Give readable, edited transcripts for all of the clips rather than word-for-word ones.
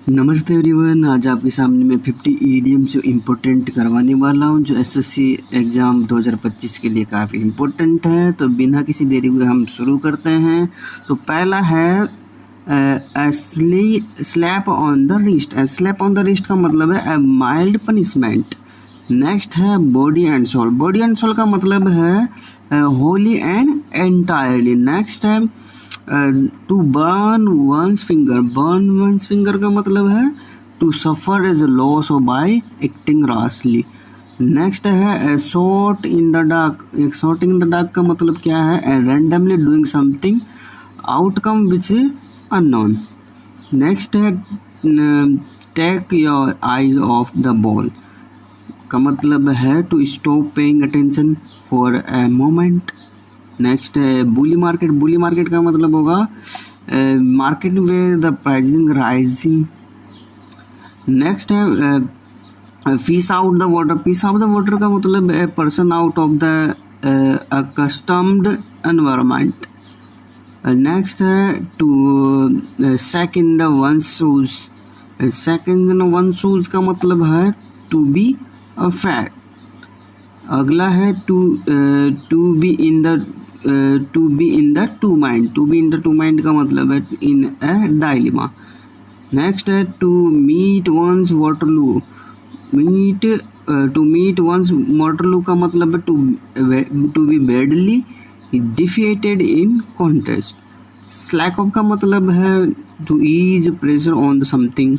नमस्ते एवरीवन। आज आपके सामने मैं 50 ईडियम्स जो इम्पोर्टेंट करवाने वाला हूं, जो एसएससी एग्ज़ाम 2025 के लिए काफ़ी इम्पोर्टेंट है। तो बिना किसी देरी हुए हम शुरू करते हैं। तो पहला है slap on the wrist. Slap on the wrist का मतलब है ए माइल्ड पनिशमेंट। नेक्स्ट है body and soul. Body and soul का मतलब है होली एंड एंटायरली। नेक्स्ट है to burn one's finger. Burn one's finger का मतलब है to suffer as a loss और बाय एक्टिंग रैशली। नेक्स्ट है शॉट इन द डार्क। एक शॉट इन द डार्क का मतलब क्या है? Randomly doing something, outcome which is unknown. Next है take your eyes off the ball का मतलब है to stop paying attention for a moment. Next है बुली मार्केट। बुली मार्केट का मतलब होगा market where the pricing rising. Next है fish out the water. Fish out the water का मतलब है person out of the accustomed environment. Next है to sake in the one shoes. Sake in one shoes का मतलब है to be a fat. अगला है to be in the two mind. To be in the two mind का मतलब है in a dilemma. Next है to meet one's Waterloo. To meet one's Waterloo का मतलब है to be badly defeated in contest. Slack off का मतलब है to ease pressure on the something.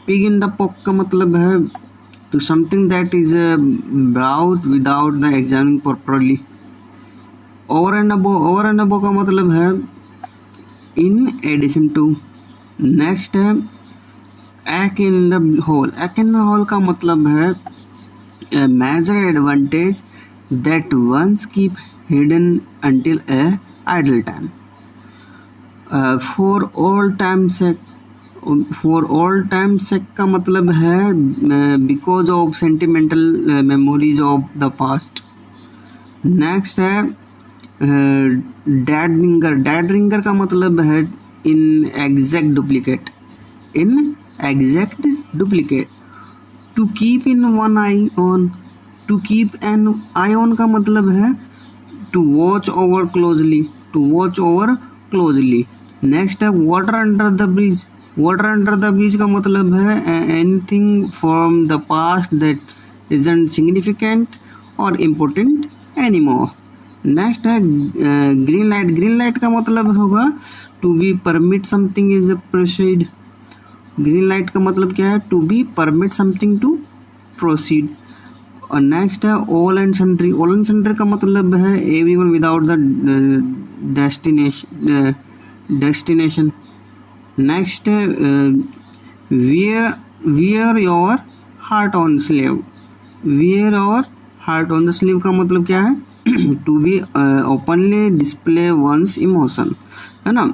Pig in the poke का मतलब है to something that is brought without the examining properly. Over and above का मतलब है in addition to. Next है act in the whole. act in the whole का मतलब है a major advantage that ones keep hidden until a idle time. For all time's sake का मतलब है because of sentimental memories of the past. Next है dead ringer. Dead ringer का मतलब है in exact duplicate. In exact duplicate. To keep in one eye on. To keep an eye on का मतलब है to watch over closely. To watch over closely. Next है water under the bridge. Water under the bridge का मतलब है anything from the past that isn't significant और important anymore. Next है green light. Green light का मतलब होगा to be permit something is proceed. Green light का मतलब क्या है? To be permit something to proceed. और नेक्स्ट है all and sundry. All and sundry का मतलब है everyone without the destination. Next है wear your heart on sleeve. Wear your heart on the sleeve का मतलब क्या है? To be openly display once emotion, है ना।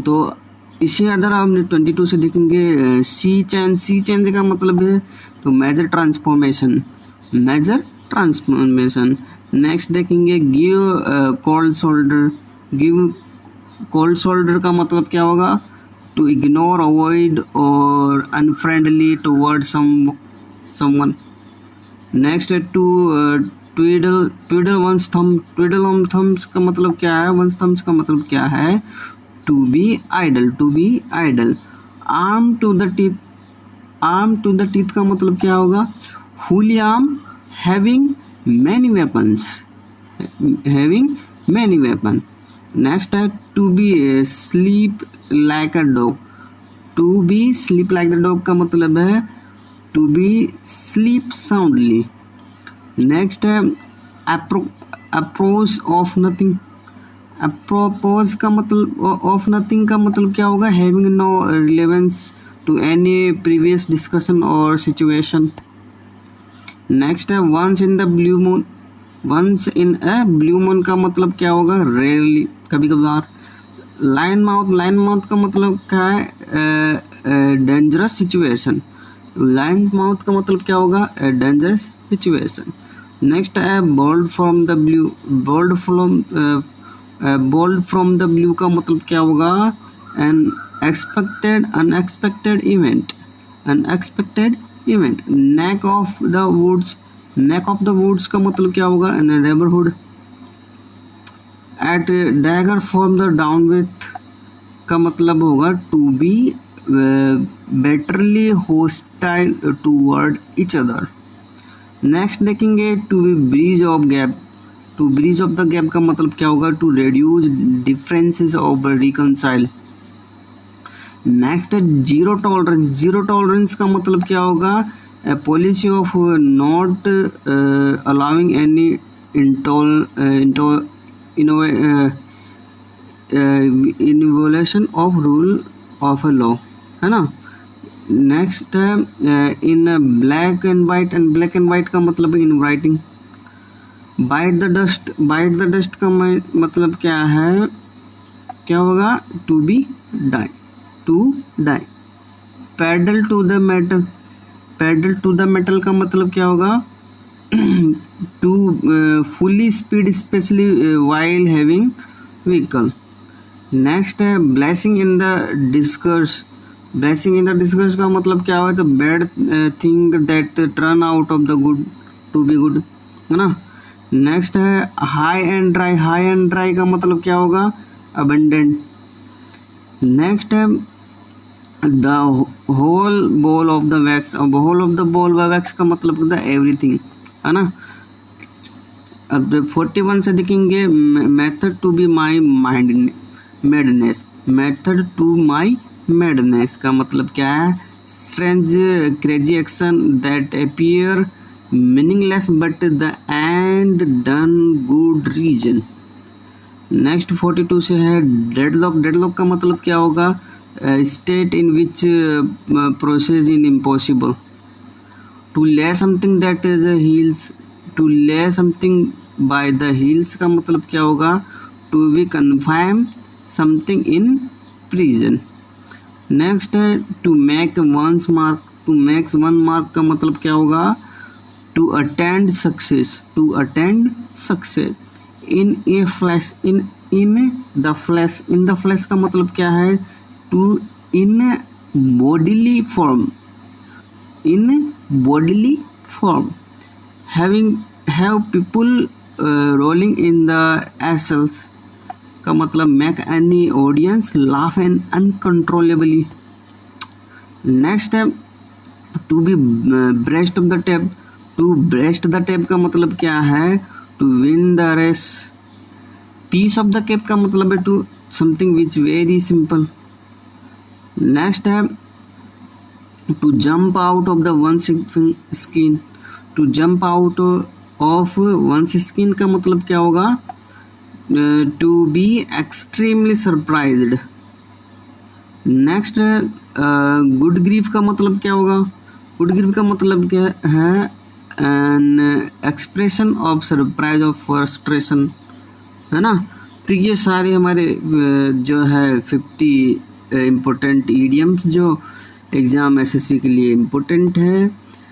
तो इसी अदर आपने 22 से देखेंगे सी चेंज। सी चेंज का मतलब है तो major transformation. Major transformation. Next देखेंगे give cold shoulder. Give cold shoulder का मतलब क्या होगा? To ignore, avoid or unfriendly towards someone. Next है to twiddle one's thumb. twiddle on thumbs का मतलब क्या है? one's thumbs का मतलब क्या है? To be idle. to be idle. arm to the teeth. arm to the teeth का मतलब क्या होगा? fully arm, having many weapons. having many weapons. Next है to be sleep like a dog. To be sleep like the dog का मतलब है to be sleep soundly. Next है approach of nothing. Apropos का मतलब ऑफ नथिंग का मतलब क्या होगा? Having no relevance to any previous discussion और सिचुएशन। नेक्स्ट है once in the blue moon. Once in a blue moon का मतलब क्या होगा? रेयरली, कभी कभार। Line mouth. लाइन माउथ का मतलब क्या है? Dangerous situation. लाइन माउथ का मतलब क्या होगा? Dangerous situation. नेक्स्ट है bold from the blue. Bold from the blue का मतलब क्या होगा? An expected unexpected event, unexpected event. Neck of the woods, neck of the woods का मतलब क्या होगा, neighbourhood. At dagger from the down with का मतलब होगा to be betterly hostile toward each other. Next देखेंगे to be bridge of gap, to bridge of the gap का मतलब क्या होगा, to reduce differences of reconcile. Next है zero tolerance, zero tolerance का मतलब क्या होगा, policy of not allowing any violation of rule of a law, है ना। नेक्स्ट है in black and white, and black and white का मतलब in writing. Bite the dust, bite the dust का मतलब क्या है, क्या होगा, to be die, to die. Pedal to the metal, pedal to the metal का मतलब क्या होगा, to fully speed specially while having vehicle. Next है blessing in the disguise, blessing in the disguise का मतलब क्या हुआ, तो bad thing that turn out of the good to be good, है ना। नेक्स्ट है high and dry, high and dry का मतलब क्या होगा, अबंडेंट। नेक्स्ट है the whole ball of the wax, whole of the ball व वैक्स का मतलब होता है एवरीथिंग, है ना। अब 41 से देखेंगे method to be my mind madness, method to my madness का मतलब क्या है, strange crazy action that appear meaningless but the end done good reason. Next 42 से है डेडलॉक, डेडलॉक का मतलब क्या होगा, state in which process in impossible. To lay something that is heels, to lay something by the heels का मतलब क्या होगा, to be confine something in prison. Next है to make once mark, to make one mark का मतलब क्या होगा, to attend success, to attend success. In a flash, in the flash, in the flash का मतलब क्या है, to in bodily form, in bodily form. Having have people rolling in the aisles का मतलब make any audience laugh and uncontrollably. Next है to be breast of the tab, to breast the tab का मतलब क्या है, to win the race. Piece of the cap का मतलब है to something which very simple. Next है to jump out of the one skin, to jump out of one skin का मतलब क्या होगा, to be extremely surprised. Next है good grief का मतलब क्या होगा, गुड ग्रीफ का मतलब क्या है, an expression of surprise of frustration, है ना। तो ये सारे हमारे जो है 50 इम्पोर्टेंट ईडियम्स जो एग्ज़ाम एसएससी के लिए इम्पोर्टेंट है।